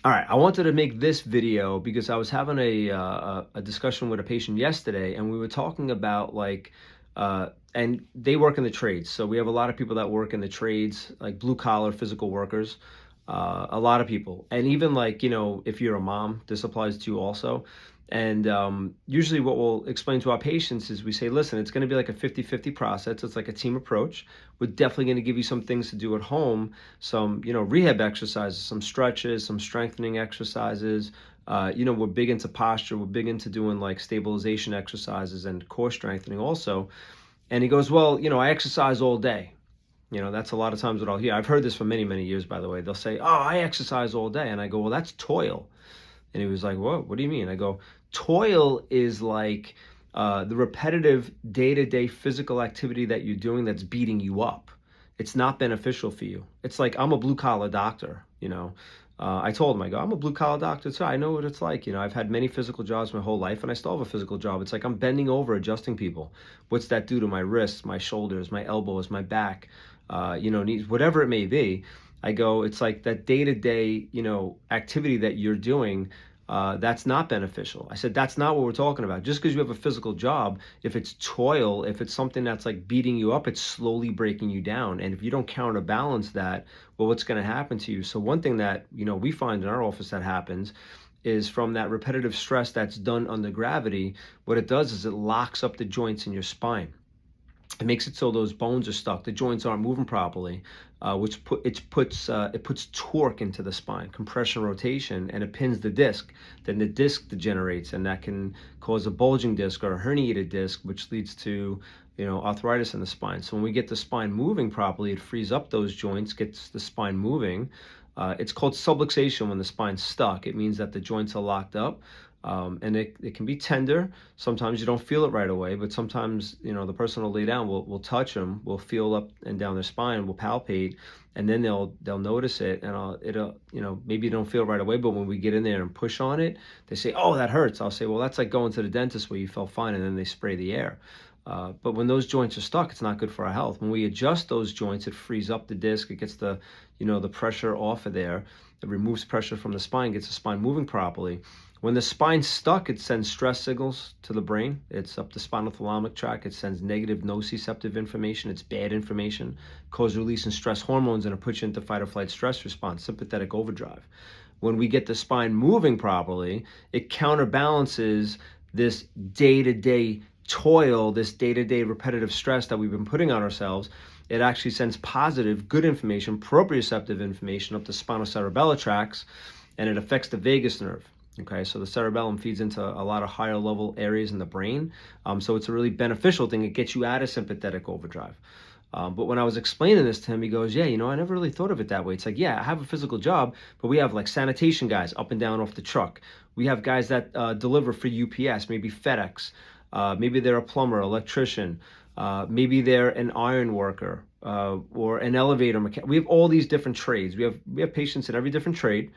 All right, I wanted to make this video because I was having a discussion with a patient yesterday, and we were talking about and they work in the trades. So we have a lot of people that work in the trades, like blue collar physical workers, a lot of people, and even if you're a mom, this applies to you also. And usually, what we'll explain to our patients is we say, listen, it's going to be like a 50-50 process. It's like a team approach. We're definitely going to give you some things to do at home, some rehab exercises, some stretches, some strengthening exercises. We're big into posture. We're big into doing like stabilization exercises and core strengthening also. And he goes, well, I exercise all day. That's a lot of times what I'll hear. I've heard this for many, many years, by the way. They'll say, oh, I exercise all day. And I go, well, that's toil. And he was like, what do you mean? I go, toil is like the repetitive day-to-day physical activity that you're doing that's beating you up. It's not beneficial for you. It's like, I'm a blue collar doctor. I told him, I go, I'm a blue collar doctor too. I know what it's like. I've had many physical jobs my whole life, and I still have a physical job. It's like I'm bending over, adjusting people. What's that do to my wrists, my shoulders, my elbows, my back, knees, whatever it may be. I go, it's like that day-to-day, activity that you're doing, that's not beneficial. I said, that's not what we're talking about. Just because you have a physical job, if it's toil, if it's something that's like beating you up, it's slowly breaking you down. And if you don't counterbalance that, well, what's going to happen to you? So one thing that, we find in our office that happens is from that repetitive stress that's done under gravity, what it does is it locks up the joints in your spine. It makes it so those bones are stuck, the joints aren't moving properly, which puts torque into the spine, compression, rotation, and it pins the disc. Then the disc degenerates, and that can cause a bulging disc or a herniated disc, which leads to arthritis in the spine. So when we get the spine moving properly, it frees up those joints, gets the spine moving. It's called subluxation when the spine's stuck. It means that the joints are locked up. And it can be tender. Sometimes you don't feel it right away, but sometimes, the person will lay down, we'll touch them, we'll feel up and down their spine, we'll palpate, and then they'll notice it, and it'll, maybe you don't feel it right away, but when we get in there and push on it, they say, oh, that hurts. I'll say, well, that's like going to the dentist where you felt fine, and then they spray the air. But when those joints are stuck, it's not good for our health. When we adjust those joints, it frees up the disc, it gets the pressure off of there, it removes pressure from the spine, gets the spine moving properly. When the spine's stuck, it sends stress signals to the brain. It's up the spinal thalamic tract. It sends negative nociceptive information. It's bad information. Causes release in stress hormones, and it puts you into fight or flight stress response, sympathetic overdrive. When we get the spine moving properly, it counterbalances this day-to-day toil, this day-to-day repetitive stress that we've been putting on ourselves. It actually sends positive, good information, proprioceptive information up the spinocerebellar tracts, and it affects the vagus nerve. Okay, so the cerebellum feeds into a lot of higher level areas in the brain. So it's a really beneficial thing. It gets you out of sympathetic overdrive. But when I was explaining this to him, he goes, yeah, I never really thought of it that way. It's like, yeah, I have a physical job, but we have like sanitation guys up and down off the truck. We have guys that deliver for UPS, maybe FedEx. Maybe they're a plumber, electrician. Maybe they're an iron worker or an elevator mechanic. We have all these different trades. We have patients in every different trade.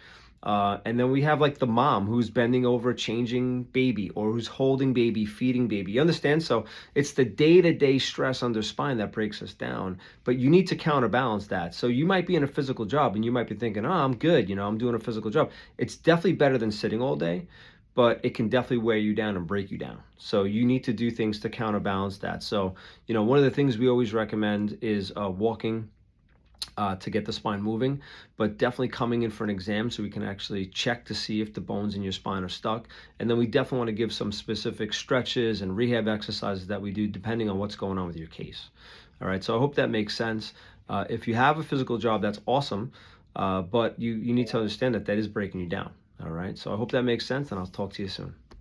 And then we have like the mom who's bending over, changing baby, or who's holding baby, feeding baby. You understand? So it's the day-to-day stress under spine that breaks us down, but you need to counterbalance that. So you might be in a physical job and you might be thinking, oh, I'm good. I'm doing a physical job. It's definitely better than sitting all day, but it can definitely wear you down and break you down. So you need to do things to counterbalance that. So, one of the things we always recommend is walking, to get the spine moving, but definitely coming in for an exam so we can actually check to see if the bones in your spine are stuck. And then we definitely want to give some specific stretches and rehab exercises that we do depending on what's going on with your case. All right, so I hope that makes sense. If you have a physical job, that's awesome, but you need to understand that is breaking you down. All right, so I hope that makes sense, and I'll talk to you soon.